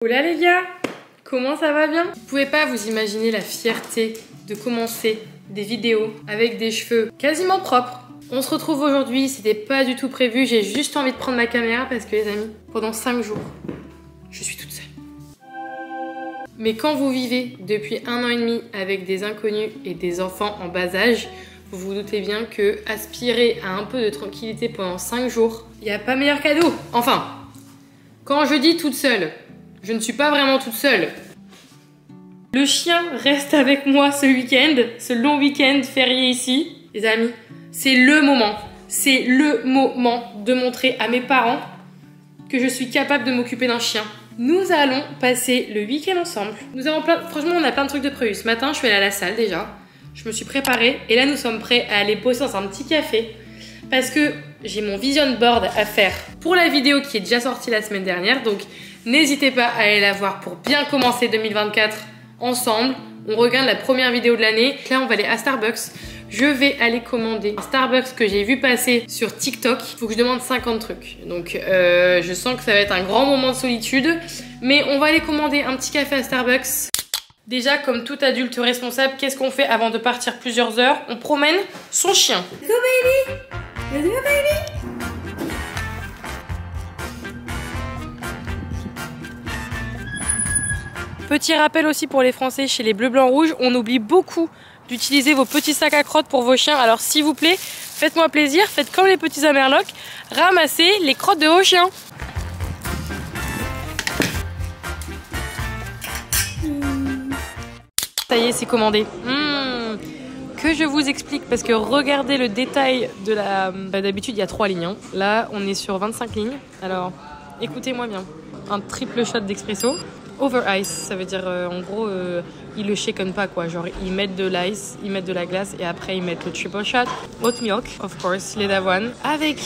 Hola les gars, comment ça va bien? Vous pouvez pas vous imaginer la fierté de commencer des vidéos avec des cheveux quasiment propres. On se retrouve aujourd'hui, c'était pas du tout prévu, j'ai juste envie de prendre ma caméra parce que les amis, pendant 5 jours, je suis toute seule. Mais quand vous vivez depuis 1 an et demi avec des inconnus et des enfants en bas âge, vous vous doutez bien que aspirer à un peu de tranquillité pendant 5 jours, il n'y a pas meilleur cadeau. Enfin, quand je dis toute seule, je ne suis pas vraiment toute seule. Le chien reste avec moi ce week-end, ce long week-end férié ici. Les amis, c'est le moment de montrer à mes parents que je suis capable de m'occuper d'un chien. Nous allons passer le week-end ensemble. Franchement, on a plein de trucs de prévu. Ce matin, je suis allée à la salle déjà. Je me suis préparée et là, nous sommes prêts à aller bosser dans un petit café parce que j'ai mon vision board à faire pour la vidéo qui est déjà sortie la semaine dernière. Donc, n'hésitez pas à aller la voir pour bien commencer 2024 ensemble. On regarde la première vidéo de l'année. Là, on va aller à Starbucks. Je vais aller commander un Starbucks que j'ai vu passer sur TikTok. Il faut que je demande 50 trucs. Donc, je sens que ça va être un grand moment de solitude. Mais on va aller commander un petit café à Starbucks. Déjà, comme tout adulte responsable, qu'est-ce qu'on fait avant de partir plusieurs heures? On promène son chien. Let's go, baby! Let's go, baby! Petit rappel aussi pour les Français chez les Bleus Blancs Rouges, on oublie beaucoup d'utiliser vos petits sacs à crottes pour vos chiens. Alors s'il vous plaît, faites-moi plaisir, faites comme les petits Amerlocs, ramassez les crottes de vos chiens. Ça y est, c'est commandé. Que je vous explique, parce que regardez le détail de la... D'habitude, il y a 3 lignes. Hein. Là, on est sur 25 lignes. Alors, écoutez-moi bien. Un triple shot d'expresso. Over ice, ça veut dire en gros ils le shaken pas quoi, genre ils mettent de l'ice, ils mettent de la glace et après ils mettent le triple shot, oat milk, of course, lait d'avoine, avec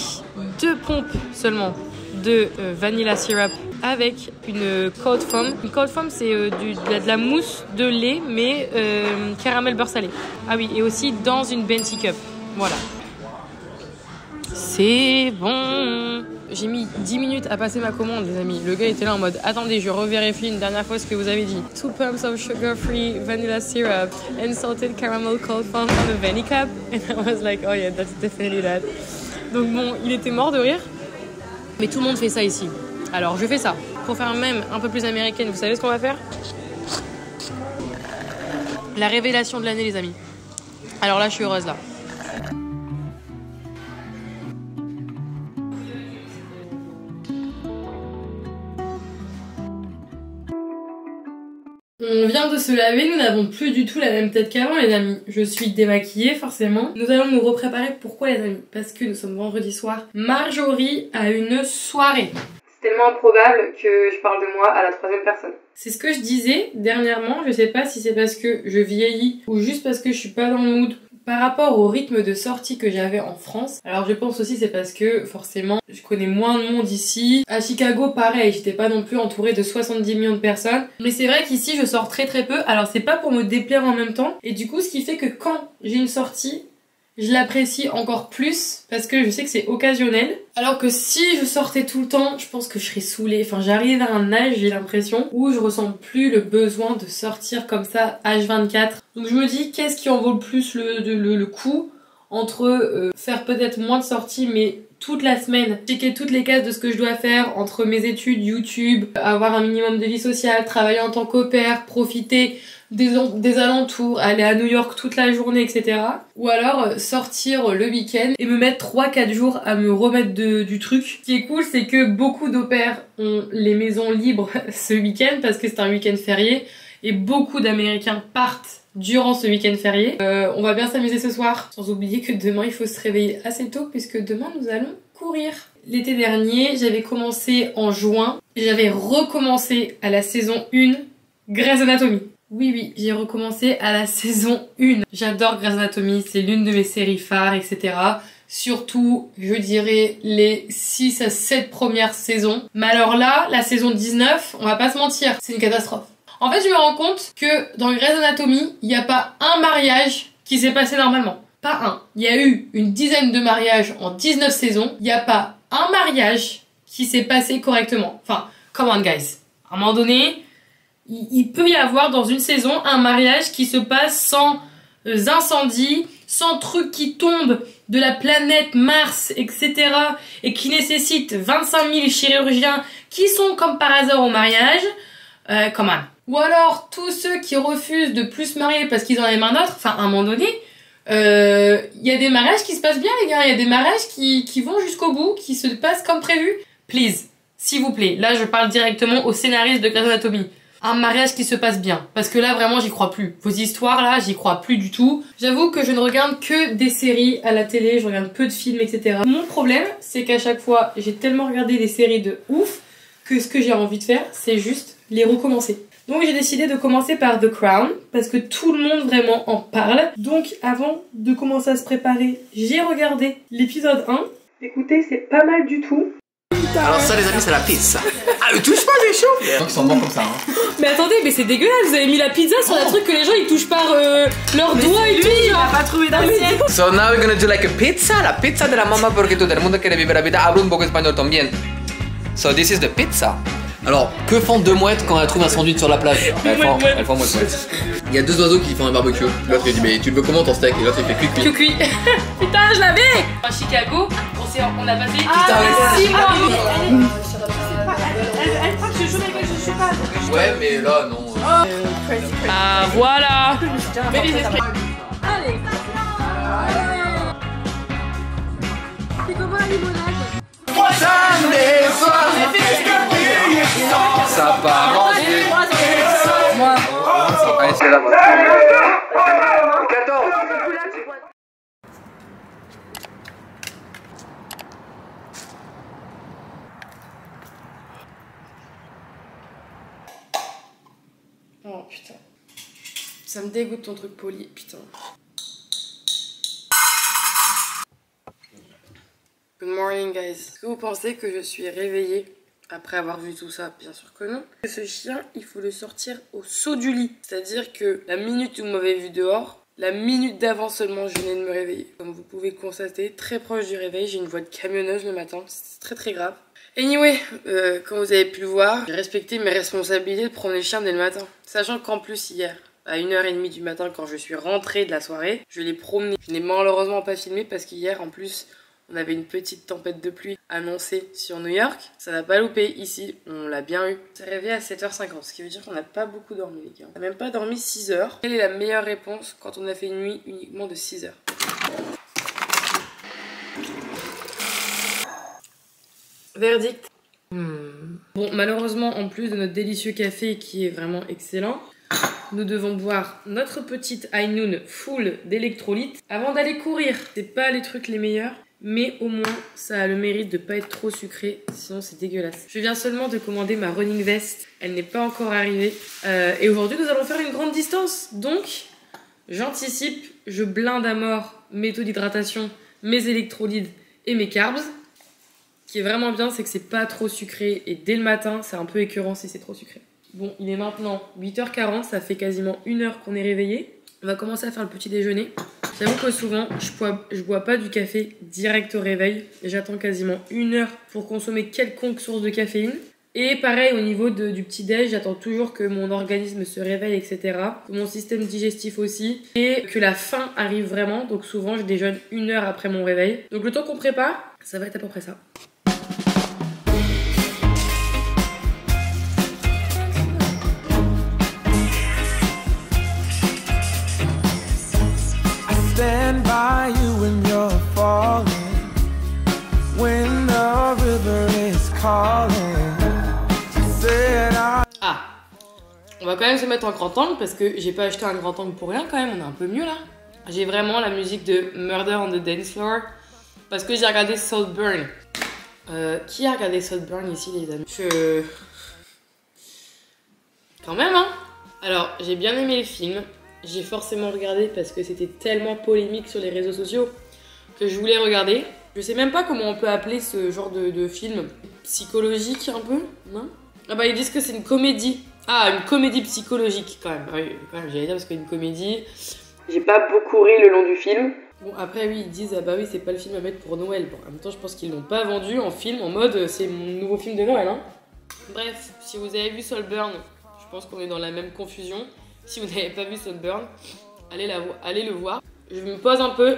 2 pompes seulement de vanilla syrup avec une cold foam. Une cold foam c'est de la mousse de lait mais caramel beurre salé. Ah oui, et aussi dans une Venti cup, voilà. C'est bon. J'ai mis 10 minutes à passer ma commande, les amis. Le gars était là en mode attendez, je revérifie une dernière fois ce que vous avez dit. 2 pumps of sugar-free vanilla syrup and salted caramel cold foam on a Venti cup. And I was like, oh yeah, that's definitely that. Donc bon, il était mort de rire. Mais tout le monde fait ça ici. Alors je fais ça. Pour faire même un peu plus américaine, vous savez ce qu'on va faire? La révélation de l'année, les amis. Alors là, je suis heureuse là. On vient de se laver, nous n'avons plus du tout la même tête qu'avant les amis. Je suis démaquillée forcément. Nous allons nous repréparer. Pourquoi les amis? Parce que nous sommes vendredi soir. Marjorie a une soirée. C'est tellement improbable que je parle de moi à la 3e personne. C'est ce que je disais dernièrement. Je sais pas si c'est parce que je vieillis ou juste parce que je suis pas dans le mood. Par rapport au rythme de sortie que j'avais en France, alors je pense aussi c'est parce que forcément je connais moins de monde ici. À Chicago pareil, j'étais pas non plus entourée de 70 millions de personnes. Mais c'est vrai qu'ici je sors très peu, alors c'est pas pour me déplaire en même temps. Et du coup ce qui fait que quand j'ai une sortie, je l'apprécie encore plus parce que je sais que c'est occasionnel. Alors que si je sortais tout le temps, je pense que je serais saoulée. Enfin j'arrive à un âge, j'ai l'impression, où je ressens plus le besoin de sortir comme ça H24. Donc je me dis qu'est-ce qui en vaut le plus le coup entre faire peut-être moins de sorties mais toute la semaine, checker toutes les cases de ce que je dois faire entre mes études, YouTube, avoir un minimum de vie sociale, travailler en tant qu'au pair, profiter des alentours, aller à New York toute la journée, etc. Ou alors sortir le week-end et me mettre 3-4 jours à me remettre du truc. Ce qui est cool, c'est que beaucoup d'au pairs ont les maisons libres ce week-end parce que c'est un week-end férié et beaucoup d'Américains partent durant ce week-end férié. On va bien s'amuser ce soir, sans oublier que demain il faut se réveiller assez tôt puisque demain nous allons courir. L'été dernier, j'avais commencé en juin, j'avais recommencé à la saison 1 Grey's Anatomy. Oui, j'ai recommencé à la saison 1. J'adore Grey's Anatomy, c'est l'une de mes séries phares, etc. Surtout, je dirais, les 6 à 7 premières saisons. Mais alors là, la saison 19, on va pas se mentir, c'est une catastrophe. En fait, je me rends compte que dans Grey's Anatomy, il n'y a pas un mariage qui s'est passé normalement. Pas un. Il y a eu une dizaine de mariages en 19 saisons. Il n'y a pas un mariage qui s'est passé correctement. Enfin, come on guys. À un moment donné, il peut y avoir dans une saison un mariage qui se passe sans incendies, sans trucs qui tombent de la planète Mars, etc. et qui nécessitent 25 000 chirurgiens qui sont comme par hasard au mariage. Quand même. Ou alors, tous ceux qui refusent de plus se marier parce qu'ils en aiment un autre, enfin, à un moment donné, y a des mariages qui se passent bien, les gars. Il y a des mariages qui vont jusqu'au bout, qui se passent comme prévu. Please, s'il vous plaît. Là, je parle directement au scénariste de Grey's Anatomy. Un mariage qui se passe bien. Parce que là, vraiment, j'y crois plus. Vos histoires, là, j'y crois plus du tout. J'avoue que je ne regarde que des séries à la télé, je regarde peu de films, etc. Mon problème, c'est qu'à chaque fois, j'ai tellement regardé des séries de ouf que ce que j'ai envie de faire, c'est juste les recommencer. Donc j'ai décidé de commencer par The Crown, parce que tout le monde vraiment en parle. Donc avant de commencer à se préparer, j'ai regardé l'épisode 1. Écoutez, c'est pas mal du tout. Alors ça les amis, c'est la pizza. Ah, ne touche pas les chauds. Donc ils sont bons comme ça. Hein. Mais attendez, mais c'est dégueulasse, vous avez mis la pizza sur un truc que les gens ils touchent par leurs doigts et tout. Il a pas trouvé d'assiette. So now we're gonna do like a pizza, la pizza de la mamá porque todo el mundo quiere vivir la vida. Hablo un poco español también. So this is the pizza. Alors, que font deux mouettes quand elles trouvent un sandwich sur la plage? Elles font mouette. Il y a deux oiseaux qui font un barbecue. L'autre il dit mais tu le veux comment ton steak? Et l'autre il fait cuit. Cuit. Putain, je l'avais. À Chicago, on a passé 6 mois. Elle croit que je joue avec elle, je joue pas. Ouais mais là non. Ah voilà. Mais les esprits. Allez. C'est comment la limonade? Ça part en Moi. Allez, c'est la bonne. 14. Oh putain. Ça me dégoûte ton truc poli, putain. Good morning guys. Est-ce que vous pensez que je suis réveillée après avoir vu tout ça? Bien sûr que non. Ce chien, il faut le sortir au saut du lit. C'est-à-dire que la minute où vous m'avez vu dehors, la minute d'avant seulement, je venais de me réveiller. Comme vous pouvez le constater, très proche du réveil, j'ai une voix de camionneuse le matin. C'est très très grave. Anyway, comme vous avez pu le voir, j'ai respecté mes responsabilités de promener le chien dès le matin. Sachant qu'en plus hier, à 1h30 du matin, quand je suis rentrée de la soirée, je l'ai promené. Je n'ai malheureusement pas filmé parce qu'hier, en plus, on avait une petite tempête de pluie annoncée sur New York. Ça n'a pas loupé ici, on l'a bien eu. On s'est réveillé à 7h50, ce qui veut dire qu'on n'a pas beaucoup dormi les gars. On n'a même pas dormi 6 heures. Quelle est la meilleure réponse quand on a fait une nuit uniquement de 6 heures? Verdict. Bon, malheureusement, en plus de notre délicieux café qui est vraiment excellent, nous devons boire notre petite High Noon full d'électrolytes avant d'aller courir. C'est pas les trucs les meilleurs, mais au moins ça a le mérite de pas être trop sucré, sinon c'est dégueulasse. Je viens seulement de commander ma running vest, elle n'est pas encore arrivée. Et aujourd'hui nous allons faire une grande distance, donc j'anticipe, je blinde à mort mes taux d'hydratation, mes électrolytes et mes carbs. Ce qui est vraiment bien, c'est que c'est pas trop sucré et dès le matin, c'est un peu écœurant si c'est trop sucré. Bon, il est maintenant 8h40, ça fait quasiment 1 heure qu'on est réveillé. On va commencer à faire le petit déjeuner. J'avoue que souvent, je bois pas du café direct au réveil. J'attends quasiment 1 heure pour consommer quelconque source de caféine. Et pareil, au niveau du petit déj, j'attends toujours que mon organisme se réveille, etc. Que mon système digestif aussi. Et que la faim arrive vraiment. Donc souvent, je déjeune 1 heure après mon réveil. Donc le temps qu'on prépare, ça va être à peu près ça. Stand by you when you're falling, when the river is calling. Ah, on va quand même se mettre en grand angle parce que j'ai pas acheté un grand angle pour rien quand même, on est un peu mieux là. J'ai vraiment la musique de Murder on the Dance Floor parce que j'ai regardé Saltburn. Qui a regardé Saltburn ici les amis? Quand même hein. Alors j'ai bien aimé le film. J'ai forcément regardé parce que c'était tellement polémique sur les réseaux sociaux que je voulais regarder. Je sais même pas comment on peut appeler ce genre de film. Psychologique un peu, non? Ah bah ils disent que c'est une comédie. Ah, une comédie psychologique quand même. Ah oui, quand même, j'allais dire parce qu'une comédie... J'ai pas beaucoup ri le long du film. Bon après oui, ils disent ah bah oui c'est pas le film à mettre pour Noël. Bon en même temps je pense qu'ils l'ont pas vendu en film en mode c'est mon nouveau film de Noël hein. Bref, si vous avez vu Saltburn, je pense qu'on est dans la même confusion. Si vous n'avez pas vu Saltburn, allez le voir. Je me pose un peu,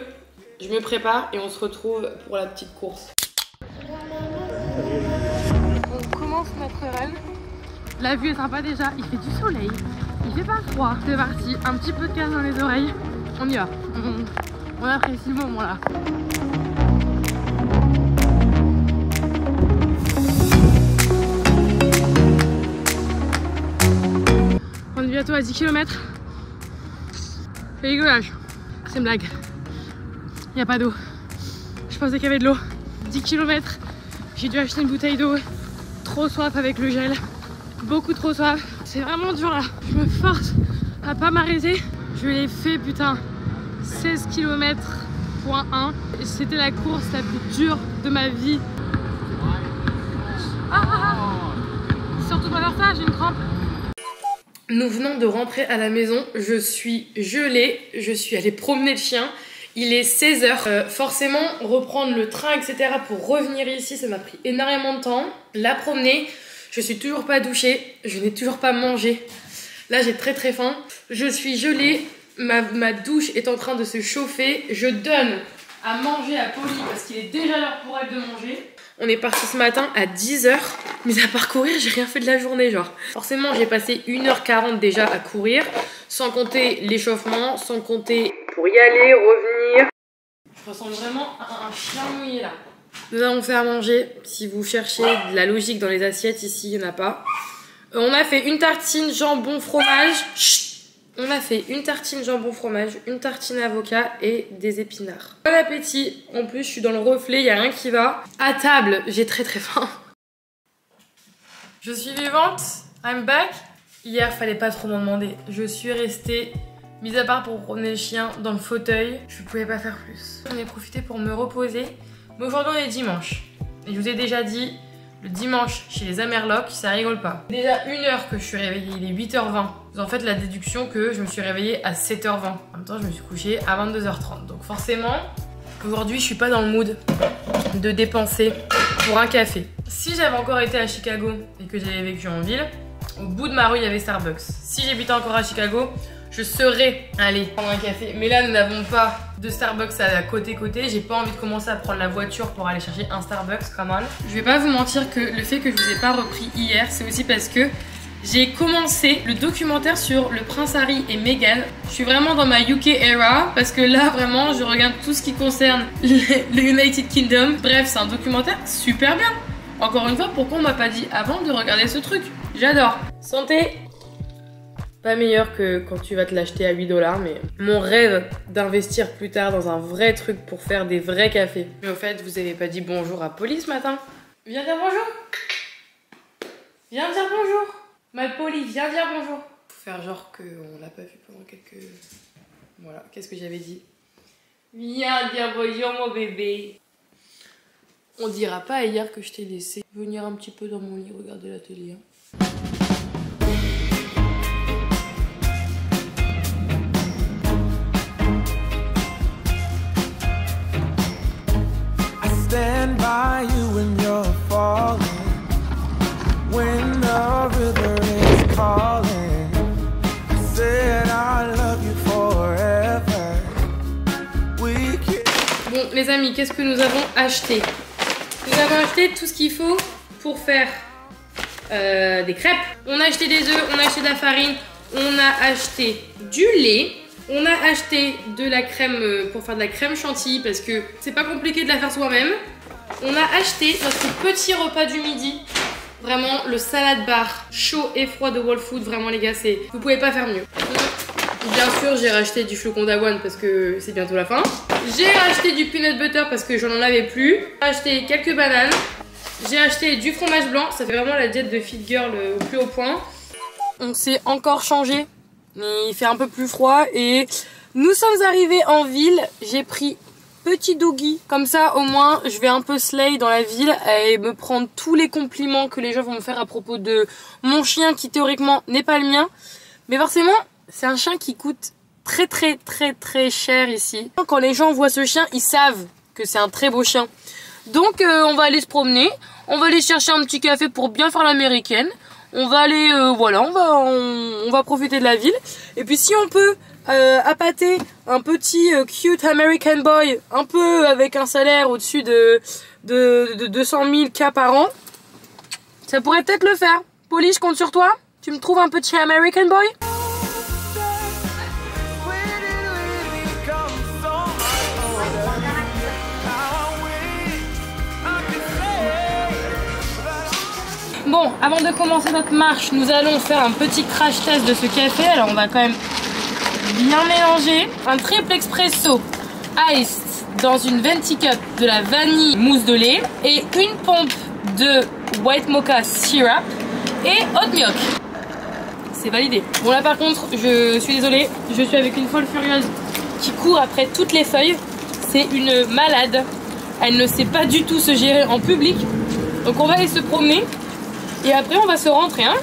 je me prépare et on se retrouve pour la petite course. On commence notre run. La vue est sympa déjà, il fait du soleil, il fait pas froid. C'est parti, un petit peu de gaz dans les oreilles, on y va. On apprécie le moment là. On est bientôt à 10 km. C'est rigolage. C'est une blague. Il n'y a pas d'eau. Je pensais qu'il y avait de l'eau. 10 km. J'ai dû acheter une bouteille d'eau. Trop soif avec le gel. Beaucoup trop soif. C'est vraiment dur là. Je me force à pas m'arrêter. Je l'ai fait putain. 16 km.1. C'était la course la plus dure de ma vie. Surtout pas faire ça, j'ai une crampe. Nous venons de rentrer à la maison, je suis gelée, je suis allée promener le chien, il est 16h. Forcément, reprendre le train, etc. pour revenir ici, ça m'a pris énormément de temps. La promener, je suis toujours pas douchée, je n'ai toujours pas mangé. Là, j'ai très très faim. Je suis gelée, ma douche est en train de se chauffer. Je donne à manger à Polly parce qu'il est déjà l'heure pour elle de manger. On est parti ce matin à 10h, mais à part courir, j'ai rien fait de la journée, genre. Forcément, j'ai passé 1h40 déjà à courir, sans compter l'échauffement, sans compter pour y aller, revenir. Je ressemble vraiment à un chien mouillé là. Nous allons faire à manger. Si vous cherchez de la logique dans les assiettes, ici, il n'y en a pas. On a fait une tartine jambon fromage. Chut. On a fait une tartine jambon fromage, une tartine avocat et des épinards. Bon appétit. En plus, je suis dans le reflet, il n'y a rien qui va. À table, j'ai très très faim. Je suis vivante. I'm back. Hier, fallait pas trop m'en demander. Je suis restée, mis à part pour promener le chien, dans le fauteuil. Je pouvais pas faire plus. J'en ai profité pour me reposer. Mais aujourd'hui, on est dimanche. Et je vous ai déjà dit, le dimanche, chez les Amerlocs, ça rigole pas. Déjà 1h que je suis réveillée, il est 8h20. Vous en faites la déduction que je me suis réveillée à 7h20. En même temps, je me suis couchée à 22h30. Donc forcément, aujourd'hui, je suis pas dans le mood de dépenser pour un café. Si j'avais encore été à Chicago et que j'avais vécu en ville, au bout de ma rue, il y avait Starbucks. Si j'habitais encore à Chicago, je serais allée prendre un café. Mais là, nous n'avons pas de Starbucks à côté-côté. J'ai pas envie de commencer à prendre la voiture pour aller chercher un Starbucks, quand même. Je vais pas vous mentir que le fait que je vous ai pas repris hier, c'est aussi parce que j'ai commencé le documentaire sur le prince Harry et Meghan. Je suis vraiment dans ma UK era parce que là, vraiment, je regarde tout ce qui concerne le United Kingdom. Bref, c'est un documentaire super bien. Encore une fois, pourquoi on m'a pas dit avant de regarder ce truc? J'adore. Santé! Pas meilleur que quand tu vas te l'acheter à 8$, mais mon rêve d'investir plus tard dans un vrai truc pour faire des vrais cafés. Mais au fait, vous avez pas dit bonjour à Polly ce matin? Viens dire bonjour. Viens dire bonjour. Ma Polly, viens dire bonjour. Faut faire genre qu'on l'a pas vu pendant quelques... Voilà, qu'est-ce que j'avais dit? Viens dire bonjour mon bébé. On dira pas hier que je t'ai laissé venir un petit peu dans mon lit regarder la télé. Hein. Stand by you when you're falling, when the river is calling. I said I love you forever. We can... Bon les amis, qu'est-ce que nous avons acheté? Nous avons acheté tout ce qu'il faut pour faire des crêpes. On a acheté des œufs, on a acheté de la farine, on a acheté du lait. On a acheté de la crème pour faire de la crème chantilly parce que c'est pas compliqué de la faire soi-même. On a acheté notre petit repas du midi. Vraiment le salad bar chaud et froid de Whole Foods. Vraiment les gars, vous pouvez pas faire mieux. Bien sûr, j'ai racheté du flocon d'avoine parce que c'est bientôt la fin. J'ai acheté du peanut butter parce que j'en en avais plus. J'ai acheté quelques bananes. J'ai acheté du fromage blanc. Ça fait vraiment la diète de fit girl au plus haut point. On s'est encore changé. Il fait un peu plus froid et nous sommes arrivés en ville. J'ai pris petit doggy. Comme ça, au moins, je vais un peu slay dans la ville et me prendre tous les compliments que les gens vont me faire à propos de mon chien qui théoriquement n'est pas le mien. Mais forcément, c'est un chien qui coûte très très très très cher ici. Quand les gens voient ce chien, ils savent que c'est un très beau chien. Donc on va aller se promener, On va aller chercher un petit café pour bien faire l'américaine. On va aller, voilà, on va profiter de la ville. Et puis si on peut appâter un petit cute American boy, un peu avec un salaire au-dessus de 200 000 K par an, ça pourrait peut-être le faire. Polly, je compte sur toi. Tu me trouves un petit American boy? Bon, avant de commencer notre marche, nous allons faire un petit crash test de ce café. Alors on va quand même bien mélanger. Un triple expresso iced dans une venti cup de la vanille mousse de lait et une pompe de white mocha syrup et hot milk. C'est validé. Bon là par contre, je suis désolée, je suis avec une folle furieuse qui court après toutes les feuilles. C'est une malade. Elle ne sait pas du tout se gérer en public. Donc on va aller se promener. Et après on va se rentrer, hein.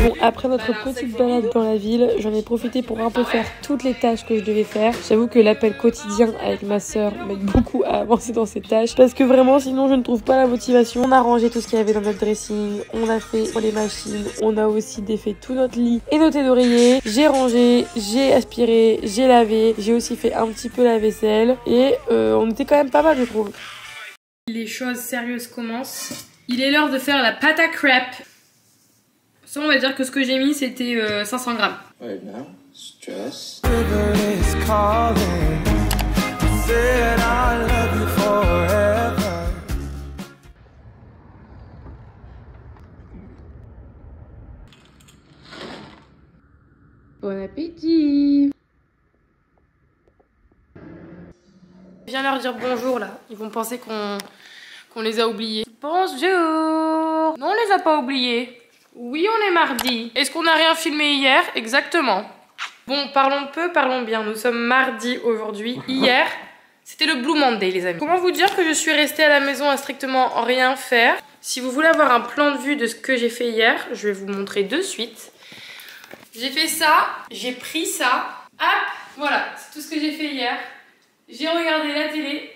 Bon, après notre petite balade dans la ville, j'en ai profité pour un peu faire toutes les tâches que je devais faire. J'avoue que l'appel quotidien avec ma soeur m'aide beaucoup à avancer dans ces tâches parce que vraiment sinon je ne trouve pas la motivation. On a rangé tout ce qu'il y avait dans notre dressing, on a fait les machines, on a aussi défait tout notre lit et nos thés d'oreiller. J'ai rangé, j'ai aspiré, j'ai lavé, j'ai aussi fait un petit peu la vaisselle et on était quand même pas mal je trouve. Les choses sérieuses commencent. Il est l'heure de faire la pâte à crêpes. Ça, on va dire que ce que j'ai mis, c'était 500 grammes. Right now, stress. Bon appétit! Je viens leur dire bonjour là. Ils vont penser qu'on les a oubliés. Bonjour! Non, on les a pas oubliés. Oui, on est mardi. Est-ce qu'on n'a rien filmé hier? Exactement. Bon, parlons peu, parlons bien. Nous sommes mardi aujourd'hui. Hier, c'était le Blue Monday, les amis. Comment vous dire que je suis restée à la maison à strictement rien faire? Si vous voulez avoir un plan de vue de ce que j'ai fait hier, je vais vous montrer de suite. J'ai fait ça, j'ai pris ça. Hop, voilà, c'est tout ce que j'ai fait hier. J'ai regardé la télé.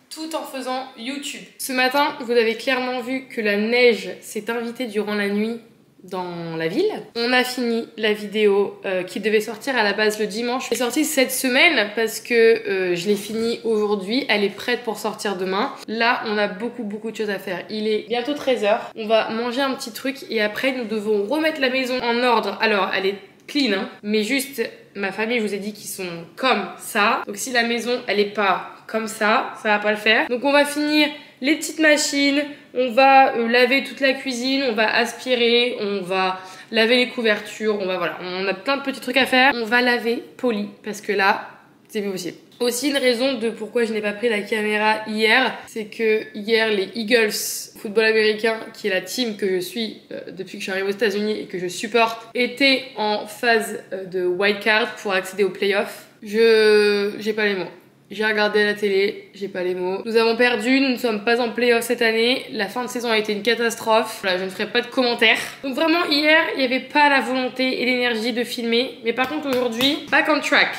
Tout en faisant YouTube. Ce matin, vous avez clairement vu que la neige s'est invitée durant la nuit dans la ville. On a fini la vidéo qui devait sortir à la base le dimanche. Elle est sortie cette semaine parce que je l'ai finie aujourd'hui. Elle est prête pour sortir demain. Là, on a beaucoup de choses à faire. Il est bientôt 13 h. On va manger un petit truc et après, nous devons remettre la maison en ordre. Alors, elle est clean, hein, mais juste, ma famille, je vous ai dit qu'ils sont comme ça. Donc si la maison, elle est pas comme ça va pas le faire. Donc on va finir les petites machines, on va laver toute la cuisine, on va aspirer, on va laver les couvertures, voilà, on a plein de petits trucs à faire. On va laver Polly parce que là, c'est plus possible. Aussi une raison de pourquoi je n'ai pas pris la caméra hier, c'est que hier les Eagles, football américain, qui est la team que je suis depuis que je suis arrivée aux États-Unis et que je supporte, étaient en phase de wildcard pour accéder aux playoffs. J'ai pas les mots. J'ai regardé la télé, j'ai pas les mots. Nous avons perdu, nous ne sommes pas en playoff cette année. La fin de saison a été une catastrophe. Voilà, je ne ferai pas de commentaires. Donc vraiment, hier, il n'y avait pas la volonté et l'énergie de filmer. Mais par contre, aujourd'hui, back on track.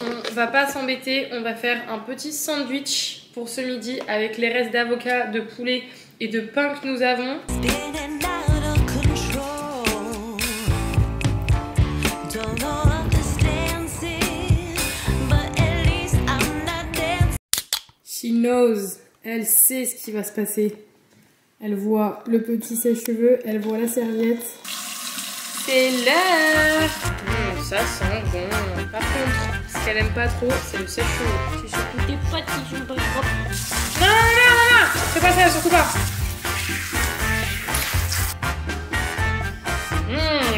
On va pas s'embêter, on va faire un petit sandwich pour ce midi avec les restes d'avocat, de poulet et de pain que nous avons. She knows, elle sait ce qui va se passer. Elle voit le petit sèche-cheveux, elle voit la serviette. C'est l'heure. Ça sent bon. Par contre, ce qu'elle aime pas trop, c'est le sèche-cheveux. C'est surtout des pattes qui sont pas propres. Non, fais pas ça, surtout pas.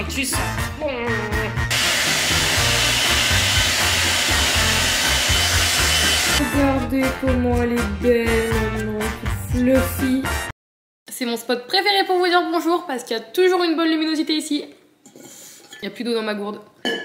Tu sens bon. Regardez comment elle est belle, fluffy. C'est mon spot préféré pour vous dire bonjour parce qu'il y a toujours une bonne luminosité ici. Il n'y a plus d'eau dans ma gourde.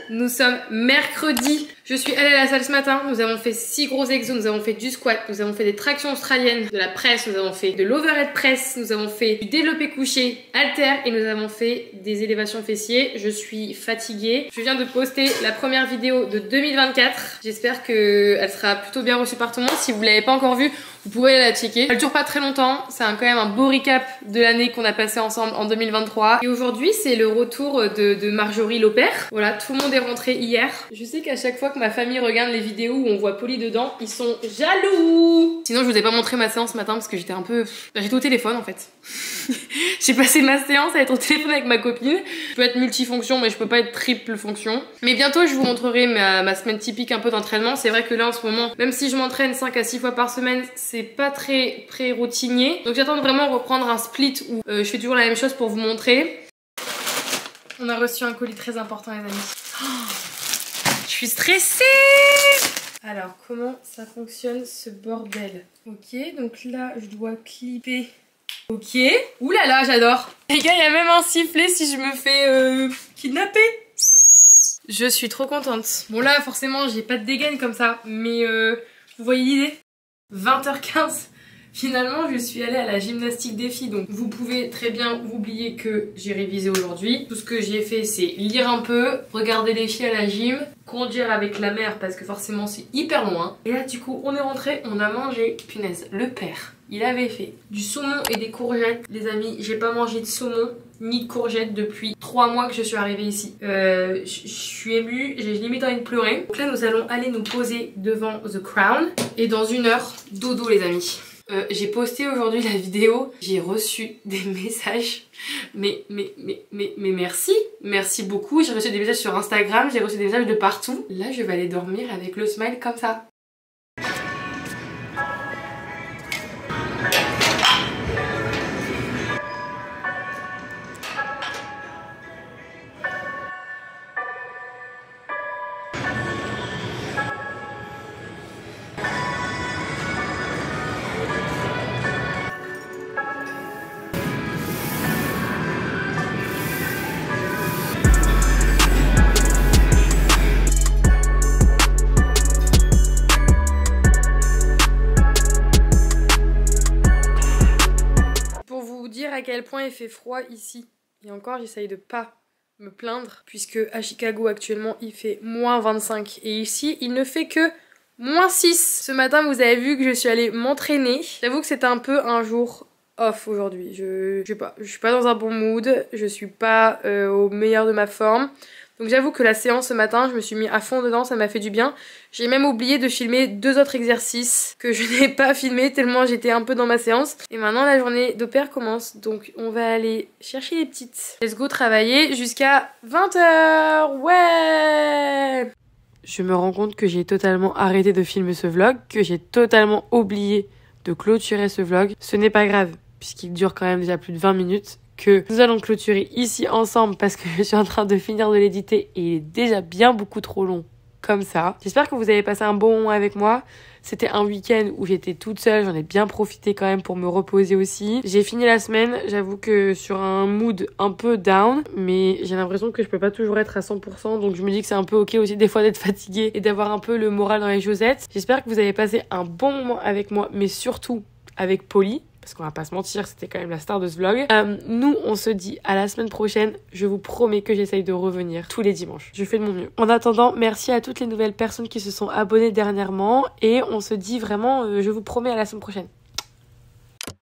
Nous sommes mercredi. Je suis allée à la salle ce matin, nous avons fait 6 gros exos, nous avons fait du squat, nous avons fait des tractions australiennes, de la presse, nous avons fait de l'overhead press, nous avons fait du développé couché, halter et nous avons fait des élévations fessiers. Je suis fatiguée. Je viens de poster la première vidéo de 2024. J'espère qu'elle sera plutôt bien reçue par tout le monde. Si vous l'avez pas encore vue, vous pouvez la checker. Elle dure pas très longtemps, c'est quand même un beau recap de l'année qu'on a passé ensemble en 2023. Et aujourd'hui, c'est le retour de Marjorie Lopère. Voilà, tout le monde est rentré hier. Je sais qu'à chaque fois que ma famille regarde les vidéos où on voit Polly dedans, ils sont jaloux. Sinon, je vous ai pas montré ma séance ce matin parce que j'étais un peu... J'étais au téléphone en fait. J'ai passé ma séance à être au téléphone avec ma copine. Je peux être multifonction, mais je peux pas être triple fonction. Mais bientôt, je vous montrerai ma semaine typique un peu d'entraînement. C'est vrai que là, en ce moment, même si je m'entraîne 5 à 6 fois par semaine, c'est pas très routinier. Donc j'attends de vraiment reprendre un split où je fais toujours la même chose pour vous montrer. On a reçu un colis très important, les amis. Oh, je suis stressée! Alors, comment ça fonctionne ce bordel? Ok, donc là, je dois clipper. Ok. Ouh là là, j'adore. Les gars, il y a même un sifflet si je me fais kidnapper. Je suis trop contente. Bon là, forcément, j'ai pas de dégaine comme ça, mais vous voyez l'idée? 20h15. Finalement, je suis allée à la gymnastique des filles, donc vous pouvez très bien oublier que j'ai révisé aujourd'hui. Tout ce que j'ai fait, c'est lire un peu, regarder les filles à la gym, conduire avec la mère parce que forcément c'est hyper loin. Et là, du coup, on est rentré, on a mangé. Punaise, le père, il avait fait du saumon et des courgettes. Les amis, j'ai pas mangé de saumon ni de courgettes depuis 3 mois que je suis arrivée ici. Je suis émue, j'ai limite envie de pleurer. Donc là, nous allons aller nous poser devant The Crown. Et dans 1 heure, dodo les amis. J'ai posté aujourd'hui la vidéo, j'ai reçu des messages, mais merci beaucoup. J'ai reçu des messages sur Instagram, j'ai reçu des messages de partout. Là, je vais aller dormir avec le smile comme ça. À quel point il fait froid ici. Et encore, j'essaye de pas me plaindre puisque à Chicago actuellement il fait moins 25 et ici il ne fait que moins 6. Ce matin vous avez vu que je suis allée m'entraîner. J'avoue que c'était un peu un jour off aujourd'hui. Je suis pas dans un bon mood, je suis pas au meilleur de ma forme. Donc j'avoue que la séance ce matin, je me suis mis à fond dedans, ça m'a fait du bien. J'ai même oublié de filmer 2 autres exercices que je n'ai pas filmés tellement j'étais un peu dans ma séance. Et maintenant la journée d'opère commence, donc on va aller chercher les petites. Let's go travailler jusqu'à 20h, ouais! Je me rends compte que j'ai totalement arrêté de filmer ce vlog, que j'ai totalement oublié de clôturer ce vlog. Ce n'est pas grave, puisqu'il dure quand même déjà plus de 20 minutes. Que nous allons clôturer ici ensemble parce que je suis en train de finir de l'éditer et il est déjà bien beaucoup trop long comme ça. J'espère que vous avez passé un bon moment avec moi. C'était un week-end où j'étais toute seule, j'en ai bien profité quand même pour me reposer aussi. J'ai fini la semaine, j'avoue que sur un mood un peu down, mais j'ai l'impression que je peux pas toujours être à 100%, donc je me dis que c'est un peu ok aussi des fois d'être fatiguée et d'avoir un peu le moral dans les chaussettes. J'espère que vous avez passé un bon moment avec moi, mais surtout avec Polly. Parce qu'on va pas se mentir, c'était quand même la star de ce vlog. Nous, on se dit à la semaine prochaine. Je vous promets que j'essaye de revenir tous les dimanches. Je fais de mon mieux. En attendant, merci à toutes les nouvelles personnes qui se sont abonnées dernièrement. Et on se dit vraiment, je vous promets à la semaine prochaine.